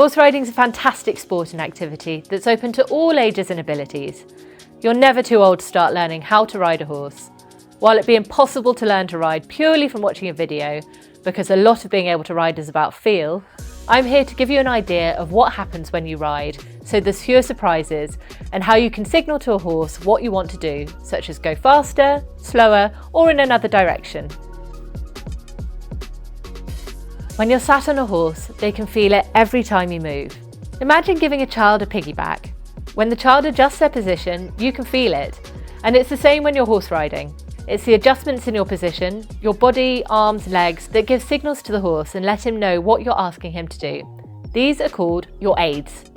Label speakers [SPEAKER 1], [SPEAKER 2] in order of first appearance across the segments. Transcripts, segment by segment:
[SPEAKER 1] Horse riding is a fantastic sport and activity that's open to all ages and abilities. You're never too old to start learning how to ride a horse. While it'd be impossible to learn to ride purely from watching a video, because a lot of being able to ride is about feel, I'm here to give you an idea of what happens when you ride, so there's fewer surprises, and how you can signal to a horse what you want to do, such as go faster, slower, or in another direction. When you're sat on a horse, they can feel it every time you move. Imagine giving a child a piggyback. When the child adjusts their position, you can feel it. And it's the same when you're horse riding. It's the adjustments in your position, your body, arms, legs, that give signals to the horse and let him know what you're asking him to do. These are called your aids.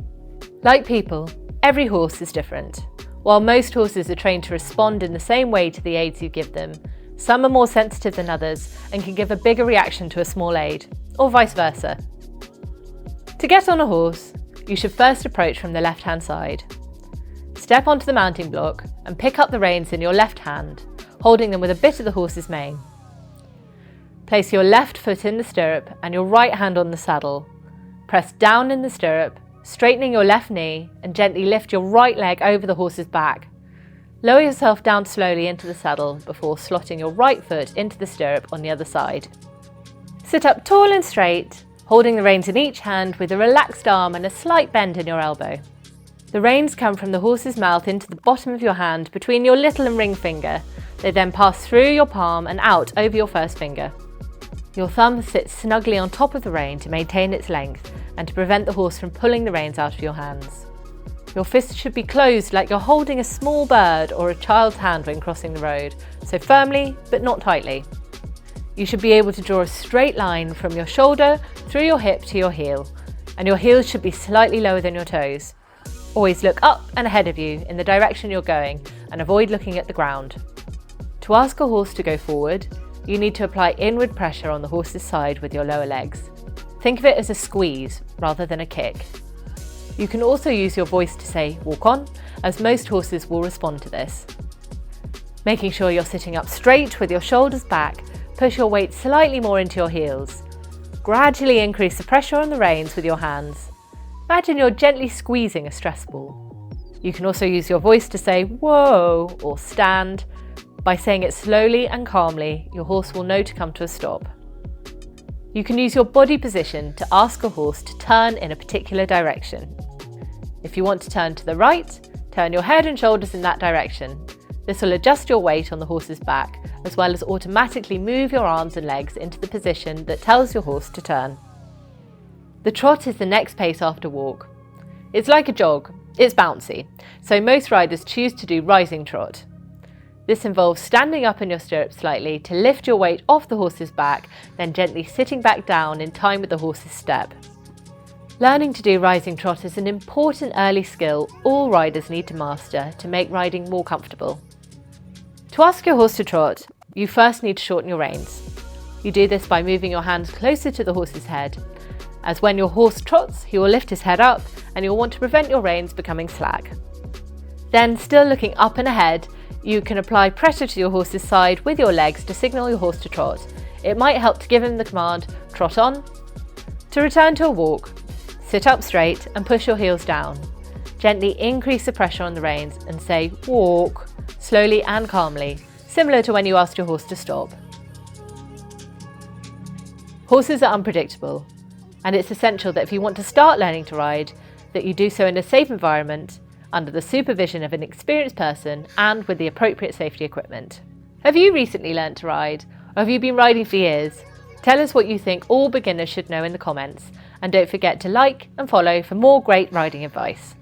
[SPEAKER 1] Like people, every horse is different. While most horses are trained to respond in the same way to the aids you give them, some are more sensitive than others and can give a bigger reaction to a small aid, or vice versa. To get on a horse, you should first approach from the left-hand side. Step onto the mounting block and pick up the reins in your left hand, holding them with a bit of the horse's mane. Place your left foot in the stirrup and your right hand on the saddle. Press down in the stirrup, straightening your left knee, and gently lift your right leg over the horse's back. Lower yourself down slowly into the saddle before slotting your right foot into the stirrup on the other side. Sit up tall and straight, holding the reins in each hand with a relaxed arm and a slight bend in your elbow. The reins come from the horse's mouth into the bottom of your hand between your little and ring finger. They then pass through your palm and out over your first finger. Your thumb sits snugly on top of the rein to maintain its length and to prevent the horse from pulling the reins out of your hands. Your fist should be closed like you're holding a small bird or a child's hand when crossing the road, so firmly but not tightly. You should be able to draw a straight line from your shoulder through your hip to your heel, and your heels should be slightly lower than your toes. Always look up and ahead of you in the direction you're going and avoid looking at the ground. To ask a horse to go forward, you need to apply inward pressure on the horse's side with your lower legs. Think of it as a squeeze rather than a kick. You can also use your voice to say walk on, as most horses will respond to this. Making sure you're sitting up straight with your shoulders back, push your weight slightly more into your heels. Gradually increase the pressure on the reins with your hands. Imagine you're gently squeezing a stress ball. You can also use your voice to say whoa or stand. By saying it slowly and calmly, your horse will know to come to a stop. You can use your body position to ask a horse to turn in a particular direction. If you want to turn to the right, turn your head and shoulders in that direction. This will adjust your weight on the horse's back, as well as automatically move your arms and legs into the position that tells your horse to turn. The trot is the next pace after walk. It's like a jog, it's bouncy, so most riders choose to do rising trot. This involves standing up in your stirrups slightly to lift your weight off the horse's back, then gently sitting back down in time with the horse's step. Learning to do rising trot is an important early skill all riders need to master to make riding more comfortable. To ask your horse to trot, you first need to shorten your reins. You do this by moving your hands closer to the horse's head, as when your horse trots, he will lift his head up and you'll want to prevent your reins becoming slack. Then, still looking up and ahead, you can apply pressure to your horse's side with your legs to signal your horse to trot. It might help to give him the command, trot on. To return to a walk, sit up straight and push your heels down. Gently increase the pressure on the reins and say walk, slowly and calmly, similar to when you asked your horse to stop. Horses are unpredictable, and it's essential that if you want to start learning to ride, that you do so in a safe environment, under the supervision of an experienced person and with the appropriate safety equipment. Have you recently learnt to ride, or have you been riding for years? Tell us what you think all beginners should know in the comments, and don't forget to like and follow for more great riding advice.